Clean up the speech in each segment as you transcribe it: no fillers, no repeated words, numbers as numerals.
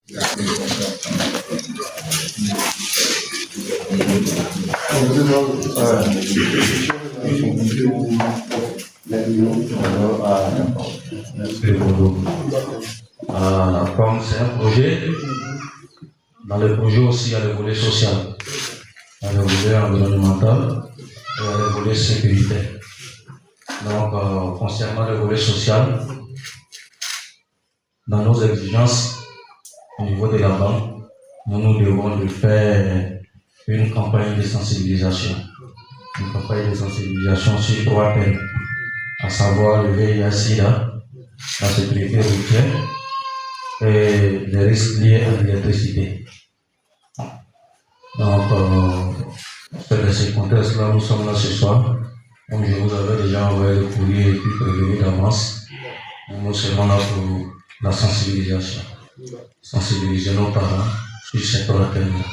Comme c'est un projet, dans le projet aussi il y a le volet social, il y a le volet environnemental et il y a le volet sécuritaire. Donc, concernant le volet social, dans nos exigences au niveau de la banque, nous devons faire une campagne de sensibilisation. Une campagne de sensibilisation sur 3 thèmes, à savoir le VIH-Sida, la sécurité routière et les risques liés à l'électricité. Donc, c'est dans ce contexte-là, nous sommes là ce soir. Comme je vous avais déjà envoyé le courrier et puis prévenu d'avance, nous serons là pour la sensibilisation. Sensibiliser nos parents sur cette thème-là.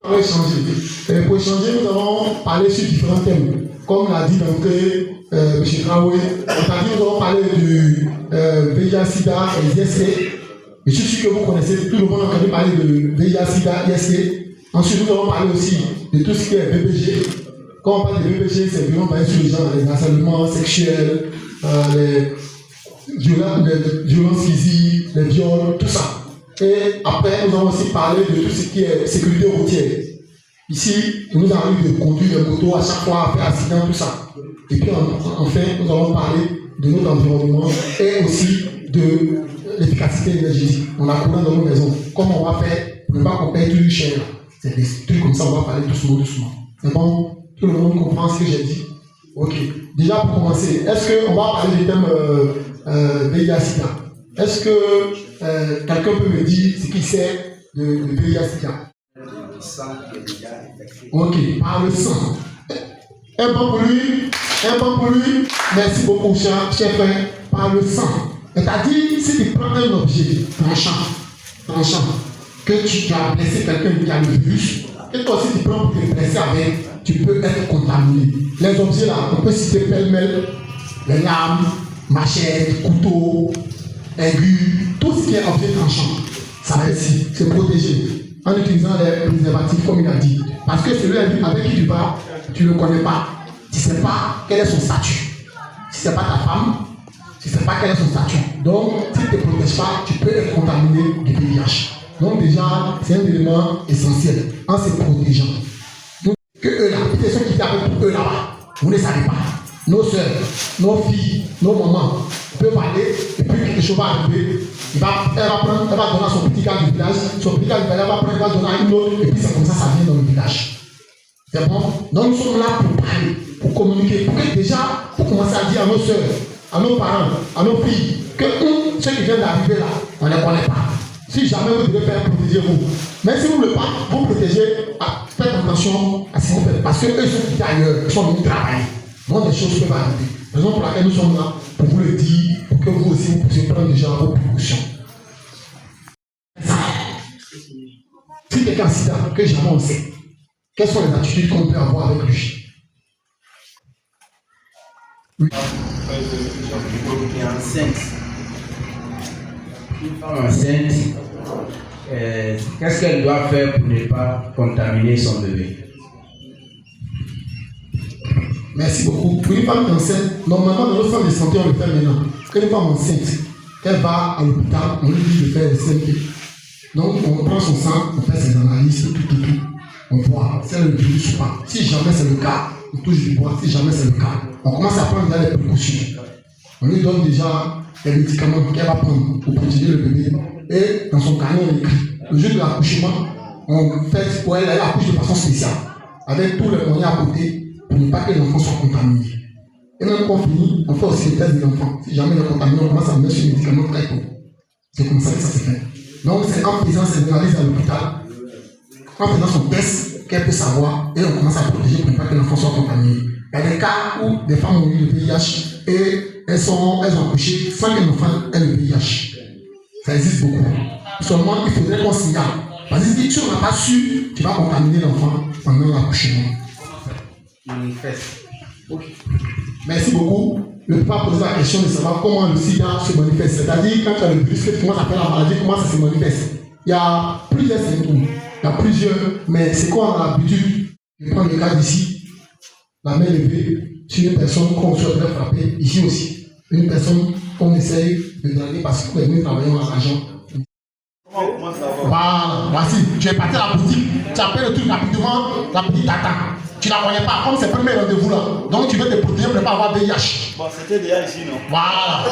Pour échanger, nous allons parler sur différents thèmes. Comme l'a dit d'entrée M. Traoré, nous allons parler du VIH-Sida et IST. Je suis sûr que vous connaissez, tout le monde a entendu parler de VIH-Sida, IST. Ensuite, nous allons parler aussi de tout ce qui est VPG. Quand on parle de VPG, c'est vraiment parler sur les gens, les harcèlements sexuels, les violences physiques, les viols, tout ça. Et après, nous allons aussi parler de tout ce qui est sécurité routière. Ici, il nous arrive de conduire des motos à chaque fois, faire accident, tout ça. Et puis enfin, nous allons parler de notre environnement et aussi de l'efficacité énergétique. On a courant dans nos maisons. Comment on va faire pour ne pas qu'on paye tout cher? C'est des trucs comme ça, on va parler doucement, doucement. C'est bon? Tout le monde comprend ce que j'ai dit? Ok. Déjà pour commencer, est-ce qu'on va parler du thème VIH-Sida? Est-ce que quelqu'un peut me dire ce qu'il sait de VIH-Sida? Ok, par le sang. Un bon pour lui, un bon pour lui. Merci beaucoup, cher frère. Par le sang. C'est-à-dire, si tu prends un objet tranchant, que tu as blessé quelqu'un qui a le virus, et toi aussi tu prends pour te blesser avec, tu peux être contaminé. Les objets là, on peut citer pêle-mêle, les lames, machettes, couteaux, aigus, tout ce qui est objet tranchant. Ça va ici, se protéger en utilisant les préservatifs comme il a dit. Parce que celui avec qui tu vas, tu ne le connais pas. Tu ne sais pas quel est son statut. Si ce n'est pas ta femme, tu ne sais pas quel est son statut. Donc, si tu ne te protèges pas, tu peux être contaminé du VIH. Donc déjà, c'est un élément essentiel en se protégeant. Donc, que eux là, peut-être ceux qui étaient avec eux là-bas, vous ne savez pas. Nos soeurs, nos filles, nos mamans peuvent aller et puis quelque chose va arriver. Elle va donner à son petit gars du village, son petit gars du village va prendre, elle va donner à une autre, et puis c'est comme ça vient dans le village. C'est bon? Donc nous sommes là pour parler, pour communiquer, pour que déjà, pour commencer à dire à nos soeurs, à nos parents, à nos filles, que ceux qui viennent d'arriver là, on ne les connaît pas. Si jamais vous devez faire, protégez-vous. Mais si vous ne le pas, vous protégez, faites attention à ce que vous faites. Parce qu'eux sont quittés ailleurs, ils sont venus travailler. Donc des choses peuvent arriver. Raison pour laquelle nous sommes là, pour vous le dire, pour que vous aussi vous puissiez prendre déjà vos précautions. Si quelqu'un sida, que jamais on sait, quelles sont les attitudes qu'on peut avoir avec lui? Oui. Qui est enceinte. Une femme enceinte, qu'est-ce qu'elle doit faire pour ne pas contaminer son bébé? Merci beaucoup. Pour une femme enceinte, normalement dans notre centre de santé, on le fait maintenant. Quand une femme enceinte, elle va à l'hôpital, on lui dit de faire le CMP. Donc on prend son sang, on fait ses analyses, tout. On voit si elle a le virus ou pas. Si jamais c'est le cas, on touche du bois. Si jamais c'est le cas, on commence à prendre déjà les précautions. On lui donne déjà les médicaments qu'elle va prendre pour protéger le bébé. Et dans son carnet, on écrit le jour de l'accouchement, on fait pour elle accouche de façon spéciale, avec tous les moyens à côté pour ne pas que l'enfant soit contaminé. Et même quand on finit, on fait aussi les tests des enfants. Si jamais il est contaminé, on commence à mettre sur les médicaments très tôt. C'est comme ça que ça se fait. Donc c'est en faisant ses analyses à l'hôpital, en faisant son test, qu'elle peut savoir, et on commence à protéger pour ne pas que l'enfant soit contaminé. Il y a des cas où des femmes ont eu le VIH et elles ont accouché sans que l'enfant ait le VIH. Ça existe beaucoup. Seulement, il faudrait qu'on signale. Parce que si tu n'as pas su, tu vas contaminer l'enfant pendant l'accouchement. Ok. Merci beaucoup. Le papa pose la question de savoir comment le sida se manifeste. C'est-à-dire, quand tu as le virus, comment ça s'appelle la maladie, comment ça se manifeste. Il y a plusieurs symptômes. Il y a plusieurs, mais c'est quoi on a l'habitude de prendre le cas d'ici, la main levée sur une personne qu'on souhaiterait frapper, ici aussi. Une personne qu'on essaye de draguer parce que nous travaillons à l'argent. Voilà, voici, tu es parti à la boutique, tu appelles le truc rapidement, la petite tata. Tu ne la connais pas, comme c'est le premier rendez-vous là. Donc tu veux te protéger pour ne pas avoir VIH. Bon, c'était déjà ici, non? Voilà.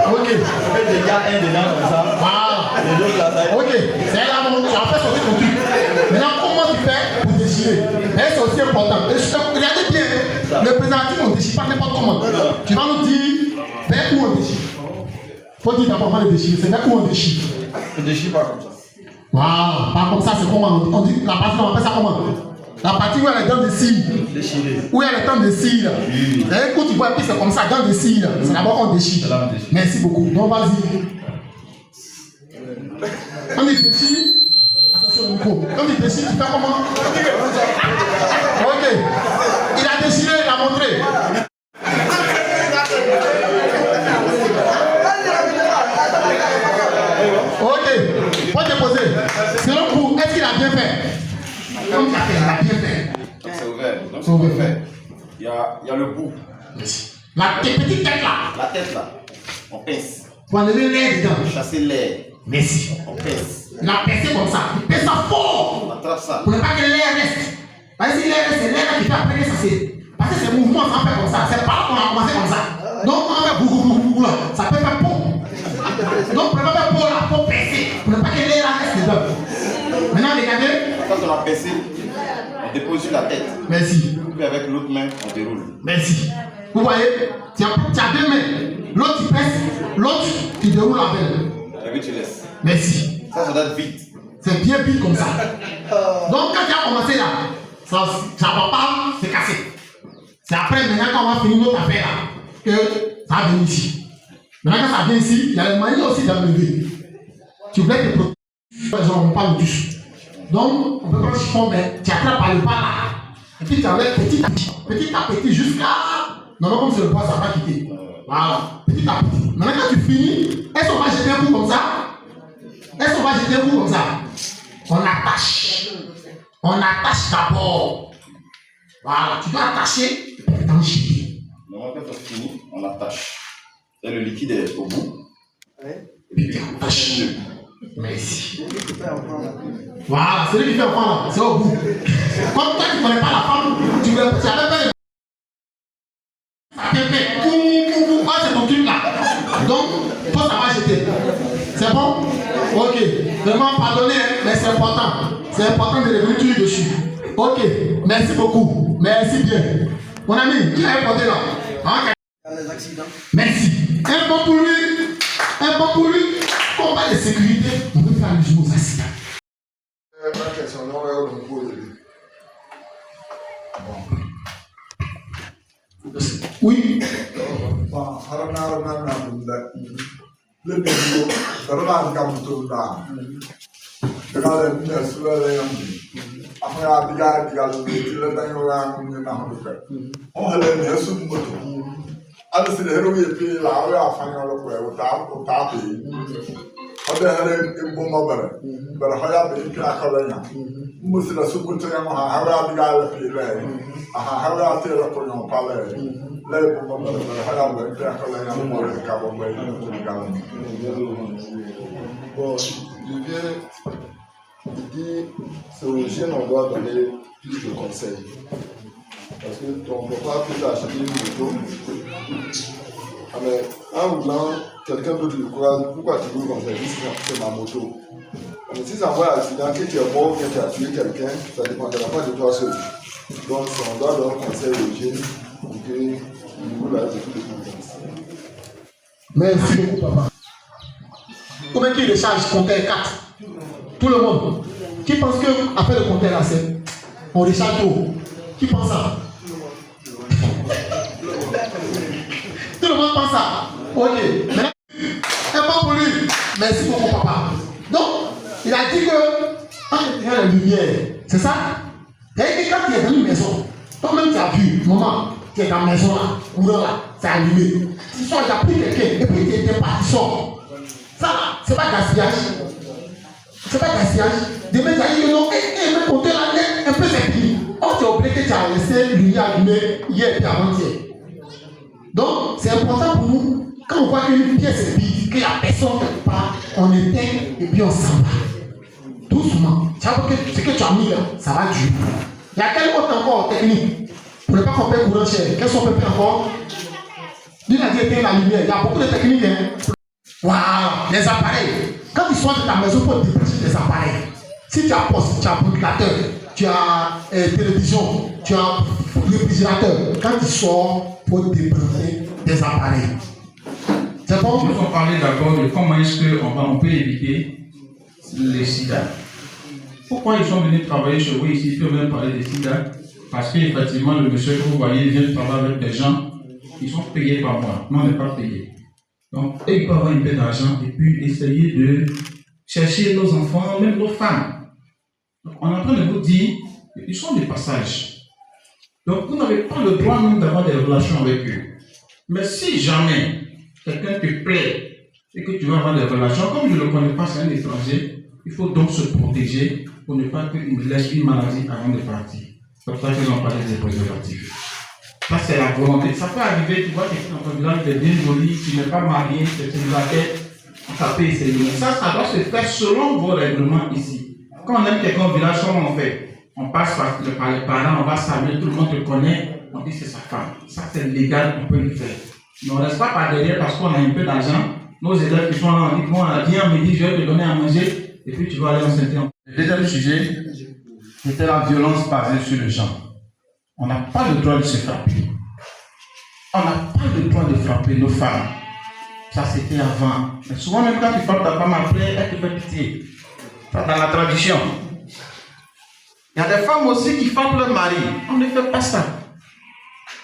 Ok. On fait déjà un dedans comme ça. Voilà. Les deux là, ça. Ok. C'est là où tu as fait sortir ton truc. Maintenant, comment tu fais pour déchirer? Et c'est aussi important. Et regardez bien, le préservatif, on ne déchire pas n'importe comment. Tu vas nous dire vers où on déchire. Il faut dire d'abord avant de déchirer. C'est vers où on déchire. On ne déchire pas comme ça. Voilà. Pas comme ça, c'est comment on dit la partie, on appelle ça comment? La partie où il y a les dents de cire. Déchirer. Où il y a les dents de cire. Et quand tu vois, puis c'est comme ça, dents de cire. C'est d'abord qu'on déchire. Merci beaucoup. Donc vas-y. On dit déchire. Attention au micro. On dit déchire, tu fais comment? Ok. Il a déchiré, il a montré. Ok. Faut te poser. Selon vous, est-ce qu'il a bien fait? Comme il a fait, il a bien fait. C'est ouvert. Donc, C'est ouvert. fait. Il y a le bout. Merci. La petite tête là. La tête là, on pince. Pour enlever l'air dedans. Chasser l'air, Merci. on pince. Il a percé comme ça. Il pèse ça fort. On attrape ça. Pour ne pas que l'air reste. Parce que si l'air reste, c'est l'air qui fait après ça. Parce que c'est mouvement, ça fait comme ça. C'est pas qu'on a commencé comme ça. Donc on fait bougou là. Ça peut faire peau. Donc pour ne pas faire peau là, il faut percer. Pour ne pas que l'air reste dedans. Maintenant, regardez. Quand on a pincé, on dépose sur la tête. Merci. Puis avec l'autre main, on déroule. Merci. Vous voyez, tu as deux mains. L'autre tu pèses, l'autre tu déroules la belle. Et puis tu laisses. Merci. Ça doit être vite. C'est bien vite comme ça. Donc quand tu as commencé là, ça ne va pas se casser. C'est après maintenant quand on va finir notre affaire là, que ça va venir ici. Maintenant quand ça vient ici, il y a les manières aussi d'enlever. Tu voulais te protéger, les gens ne vont pas le toucher. Donc on peut pas se fond, mais tu attrapes par le bas là. Et puis tu enlèves petit à petit jusqu'à... Non, comme c'est le bois, ça va quitter. Voilà, petit à petit. Maintenant quand tu finis, est-ce qu'on va jeter un coup comme ça? Est-ce qu'on va jeter un coup comme ça? On attache. On attache d'abord. Voilà, tu dois attacher et t'enchier. Donc quand on finit, on attache. Et le liquide est au bout. Et puis tu attaches. Merci. Voilà, celui qui fait enfant là, c'est au bout. Comme toi tu ne connais pas la femme, tu avais pas ça te fait. Pourquoi c'est ton truc là? Donc, toi ça va jeter. C'est bon? Ok. Vraiment pardonnez, mais c'est important. C'est important de revenir toujours dessus. Ok. Merci beaucoup. Merci bien. Mon ami, qui a répondu là? Okay. Les accidents. Merci. Un bon pour lui. Un bon pour lui. Combat de sécurité. On peut faire allusion aux accidents. Ma question, non, on me pose. Oui. Ode hare imbo mabere bara haya be pi akalanya musila sukunto yang ha hawa diga la pi le aha hawa te la ko yon pale le bo mabere bara haya be pi akalanya mo le ka bo be to diga la. Bon, je viens de dire, c'est aux jeunes on doit donner plus de conseils. Parce qu'on ne peut pas plus acheter une moto Mais en voulant quelqu'un d'autre le courage, pourquoi tu veux comme ça? C'est ma moto. Mais si ça envoie un accident, que tu es mort, que tu as tué quelqu'un, ça ne dépendra pas de toi seul. Donc on doit donner un conseil aux jeunes pour que le niveau de la vie de confiance. Merci beaucoup, papa. Combien qui recharge compteur 4? Tout le monde. Qui pense qu'après le compteur là, c'est on recharge trop? Qui pense ça? Tout le monde pense ça. Ok. Maintenant, un pas pour lui. Merci beaucoup, papa. Donc, il a dit que quand il y a la lumière, c'est ça? C'est-à-dire que quand tu es dans une maison, toi-même tu as vu, maman, tu es dans la maison là, courant là, c'est allumé. Tu sors, tu as pris quelqu'un, et puis tu es parti, tu sors. Ça, c'est pas gaspillage. C'est pas gaspillage. Demain, tu as dit que non, même côté là, un peu c'est fini. Oh, tu as oublié que tu as laissé lumière allumée hier et avant-hier. Donc, c'est important pour nous, quand on voit qu'une pièce est vide, qu'il n'y a personne quelque part, on éteint et puis on s'en va. Doucement. Tu vois que ce que tu as mis là, ça va durer. Il y a quelle autre encore technique pour ne pas qu'on paye courant cher? Qu'est-ce qu'on peut faire encore? Lui a dit éteindre la lumière. Il y a beaucoup de techniques. Hein? Waouh, les appareils. Quand tu sors de ta maison pour débrancher tes appareils, si tu as poste, tu as ventilateur, tu as télévision, tu as réfrigérateur, quand tu sors pour débrancher tes appareils. C'est bon? Nous allons parler d'abord de comment est-ce qu'on peut éviter les sida. Pourquoi ils sont venus travailler chez vous ici? Ils veulent parler des sida. Parce qu'effectivement, le monsieur que vous voyez vient travailler avec des gens qui sont payés par moi. Nous, on n'est pas payés. Donc, ils peuvent avoir une paix d'argent et puis essayer de chercher nos enfants, même nos femmes. Donc, on est en train de vous dire qu'ils sont des passages. Donc, vous n'avez pas le droit même d'avoir des relations avec eux. Mais si jamais quelqu'un te plaît et que tu vas avoir des relations, comme je ne le connais pas, c'est un étranger, il faut donc se protéger pour ne pas qu'il me laisse une maladie avant de partir. C'est pour ça qu'ils ont parlé des préservatifs. Ça, c'est la volonté. Ça peut arriver, tu vois, quelqu'un dans ton village, tu es bien joli, tu n'es pas marié, tu es célibataire, ça peut essayer. Ça doit se faire selon vos règlements ici. Quand on aime quelqu'un au village, comment on fait? On passe par les parents, on va saluer, tout le monde te connaît, on dit c'est sa femme. Ça, c'est légal, on peut le faire. Mais on ne reste pas par derrière parce qu'on a un peu d'argent. Nos élèves qui sont là, on dit, bon, viens, midi, je vais te donner à manger, et puis tu vas aller en santé. Le deuxième sujet, c'était la violence basée sur le genre. On n'a pas le droit de se frapper. On n'a pas le droit de frapper nos femmes. Ça, c'était avant. Mais souvent, même quand tu frappes ta femme après, elle te fait pitié. Ça, dans la tradition. Il y a des femmes aussi qui frappent leur mari. On ne fait pas ça.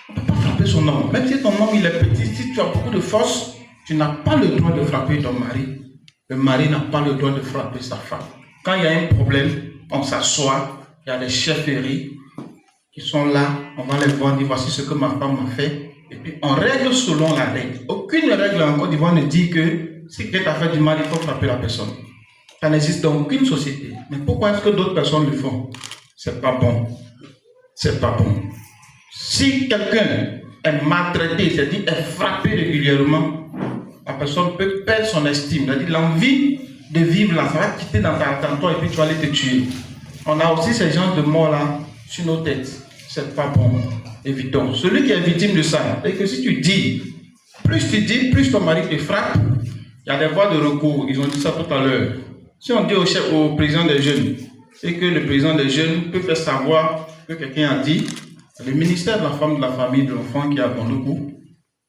On ne peut pas frapper son homme. Même si ton homme il est petit, si tu as beaucoup de force, tu n'as pas le droit de frapper ton mari. Le mari n'a pas le droit de frapper sa femme. Quand il y a un problème, on s'assoit, il y a des chefferies qui sont là, on va les voir, dire voici ce que ma femme m'a fait, et puis on règle selon la règle. Aucune règle en Côte d'Ivoire ne dit que si quelqu'un a fait du mal, il faut frapper la personne. Ça n'existe dans aucune société. Mais pourquoi est-ce que d'autres personnes le font? C'est pas bon. C'est pas bon. Si quelqu'un est maltraité, c'est-à-dire est frappé régulièrement, la personne peut perdre son estime. C'est-à-dire l'envie de vivre là, ça va quitter dans toi et puis tu vas aller te tuer. On a aussi ces genres de morts là sur nos têtes. C'est pas bon. Évitons. Celui qui est victime de ça, et que si tu dis, plus ton mari te frappe, il y a des voies de recours. Ils ont dit ça tout à l'heure. Si on dit au président des jeunes, et que le président des jeunes peut faire savoir que quelqu'un a dit, le ministère de la femme, de la famille, de l'enfant qui a bon le coup,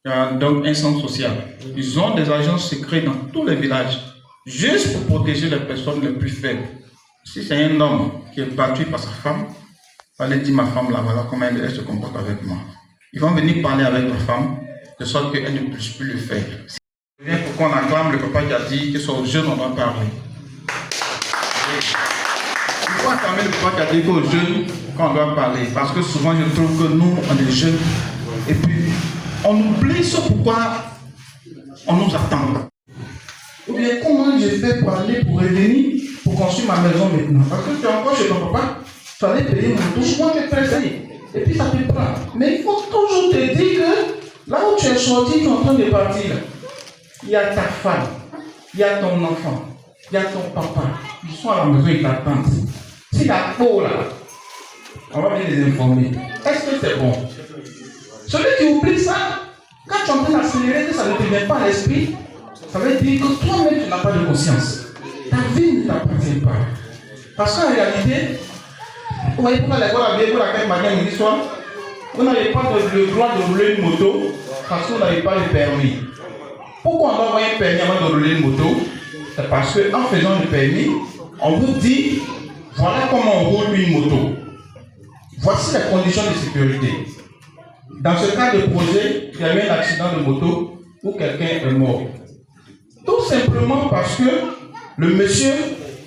il y a donc un centre social. Ils ont des agents secrets dans tous les villages, juste pour protéger les personnes les plus faibles. Si c'est un homme qui est battu par sa femme, allez dire ma femme là, voilà comment elle se comporte avec moi. Ils vont venir parler avec la femme, de sorte qu'elle ne puisse plus le faire. C'est bien pourquoi on acclame le papa qui a dit que c'est aux jeunes on doit parler. Pourquoi acclamer le papa qui a dit qu'aux jeunes qu'on doit parler? Parce que souvent je trouve que nous, on est jeunes, et puis on oublie ce pourquoi on nous attend. Ou bien comment je fais pour aller, pour revenir, pour construire ma maison maintenant? Parce que tu es encore chez ton papa, tu allais payer mon touche, moi je paye. Et puis ça te prend. Mais il faut toujours te dire que là où tu es sorti, tu es en train de partir. Il y a ta femme, il y a ton enfant, il y a ton papa. Ils sont à la maison, ils t'attendent. Si la peau là, on va bien les informer. Est-ce que c'est bon? Celui qui oublie ça, Quand tu es en train d'accélérer, que ça ne te vient pas à l'esprit, ça veut dire que toi-même tu n'as pas de conscience. Ta vie ne t'appartient pas. Parce qu'en réalité, vous voyez pourquoi l'école a bien pour laquelle matin une histoire, vous n'avez pas le droit de rouler une moto parce que vous n'avez pas le permis. Pourquoi on doit avoir un permis avant de rouler une moto? C'est parce qu'en faisant le permis, on vous dit voilà comment on roule une moto. Voici les conditions de sécurité. Dans ce cas de projet, il y a eu un accident de moto où quelqu'un est mort. Tout simplement parce que le monsieur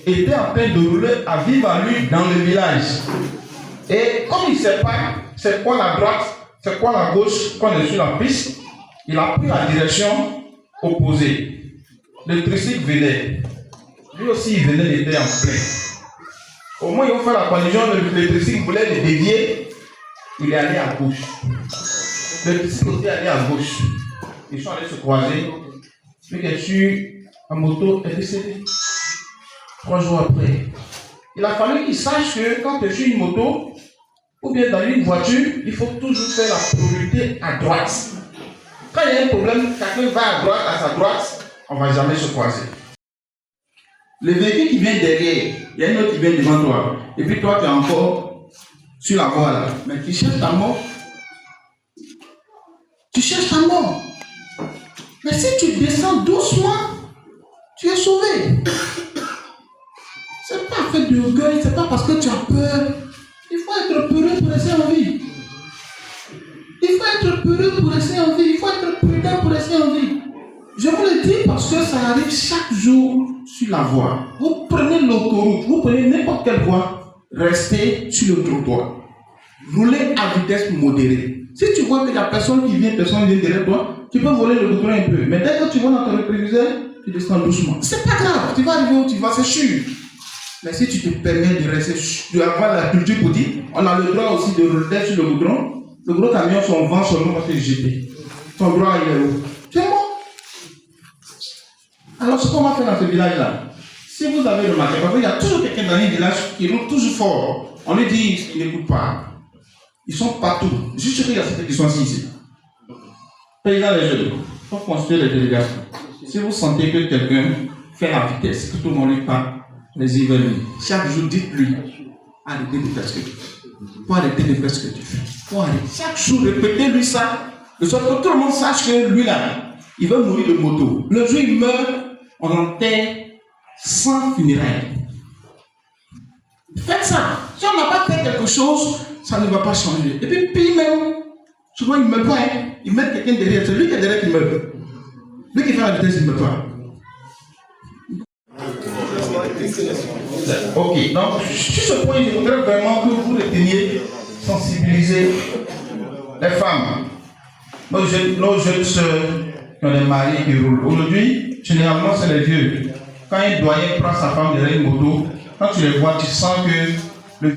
était en train de rouler à vive allure dans le village. Et comme il ne sait pas c'est quoi la droite, c'est quoi la gauche quand on est sur la piste, il a pris la direction opposée. Le tricycle venait. Lui aussi, il venait, il était en plein. Au moins, il a fait la collision, le tricycle voulait le dévier, il est allé à gauche. Le tricycle était allé à gauche. Ils sont allés se croiser. Lui qui est sur la moto est décédé. 3 jours après. Il a fallu qu'il sache que quand tu es sur une moto, ou bien dans une voiture, il faut toujours faire la priorité à droite. Quand il y a un problème, quelqu'un va à droite, à sa droite, on ne va jamais se croiser. Le véhicule qui vient derrière, il y a un autre qui vient devant toi. Et puis toi, tu es encore sur la voie là. Mais tu cherches ta mort. Tu cherches ta mort. Mais si tu descends doucement, tu es sauvé. C'est pas fait d'orgueil, c'est pas parce que tu as peur. Il faut être peureux pour rester en vie. Il faut être peureux pour rester en vie. Il faut être prudent pour rester en vie. Je vous le dis parce que ça arrive chaque jour sur la voie. Vous prenez l'autoroute, vous prenez n'importe quelle voie, restez sur le trottoir. Roulez à vitesse modérée. Si tu vois que la personne vient derrière toi, tu peux voler le bouton un peu. Mais dès que tu vois dans ton rétroviseur, tu descends doucement. C'est pas grave, tu vas arriver où tu vas, c'est sûr. Mais si tu te permets de rester, de avoir la culture pour dire, on a le droit aussi de rouler sur le goudron. Le gros camion, son vent sur nous va te jeter. Ton droit, il est où? C'est bon. Alors, ce qu'on va faire dans ce village-là, si vous avez remarqué, parce qu'il y a toujours quelqu'un dans les villages qui roule toujours fort, on lui dit qu'ils n'écoutent pas. Ils sont partout. Juste qu'il y a ceux qui sont ici. Paysans les jeunes, il faut construire les délégations. Si vous sentez que quelqu'un fait la vitesse, que tout le monde lui parle, les y venir. Chaque jour, dites-lui, arrêtez de faire ce que tu fais. Pour arrêter de faire ce que tu fais. Pour arrêter. Chaque jour, répétez-lui ça, de sorte que tout le monde sache que lui là, il va mourir de moto. Le jour où il meurt, on enterre sans funérailles. Faites ça. Si on n'a pas fait quelque chose, ça ne va pas changer. Et puis même, souvent il ne meurt pas. Hein. Ils mettent quelqu'un derrière. C'est lui qui est derrière qui meurt. Lui qui fait la vitesse, il ne meurt pas. Ok, donc sur ce point, je voudrais vraiment que vous reteniez, sensibiliser les femmes, nos jeunes soeurs qui ont des maris qui roulent. Aujourd'hui, généralement, c'est les vieux. Quand un doyen prend sa femme derrière une moto, quand tu les vois, tu sens que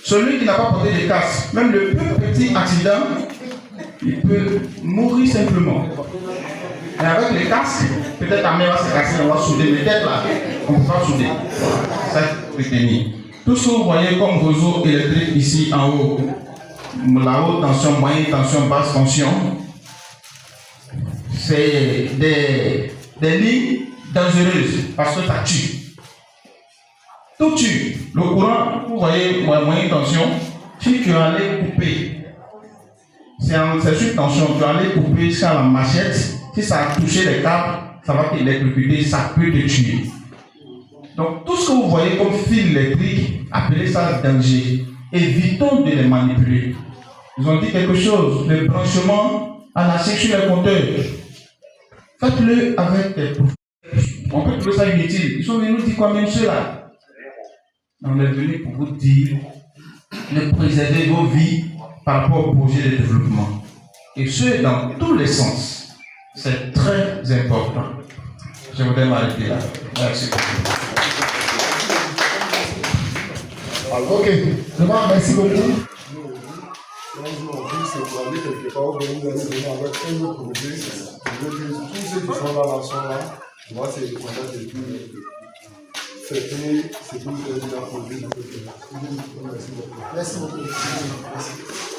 celui qui n'a pas porté de casque, même le plus petit accident, il peut mourir simplement. Et avec les casques, peut-être la main va se casser, on va souder, mais peut-être là, on ne peut pas souder. Ça, c'est retenir. Tout ce que vous voyez comme réseau électrique ici en haut, la haute tension, moyenne tension, basse tension, c'est des lignes dangereuses parce que ça tue. Tout tue. Le courant, vous voyez, moyenne tension, si tu allais couper, c'est sur tension, tu allais couper ça la machette. Si ça a touché les câbles, ça va t'électrocuter, ça peut te tuer. Donc, tout ce que vous voyez comme fil électrique, appelez ça danger. Évitons de les manipuler. Ils ont dit quelque chose, le branchement à la sur les compteurs. Faites-le avec des professionnels. On peut trouver ça inutile. Ils sont venus nous dire quoi, même ceux-là. On est venu pour vous dire de préserver vos vies par rapport au projet de développement. Et ce, dans tous les sens. C'est très important. Je voudrais m'arrêter là. Merci beaucoup. Ok, vraiment, merci beaucoup. C'est pour aller quelque part, vous allez venir avec un autre projet. Tous ceux qui sont là, moi c'est le contact et puis c'est tout ce que vous avez projet. Merci beaucoup. Merci beaucoup.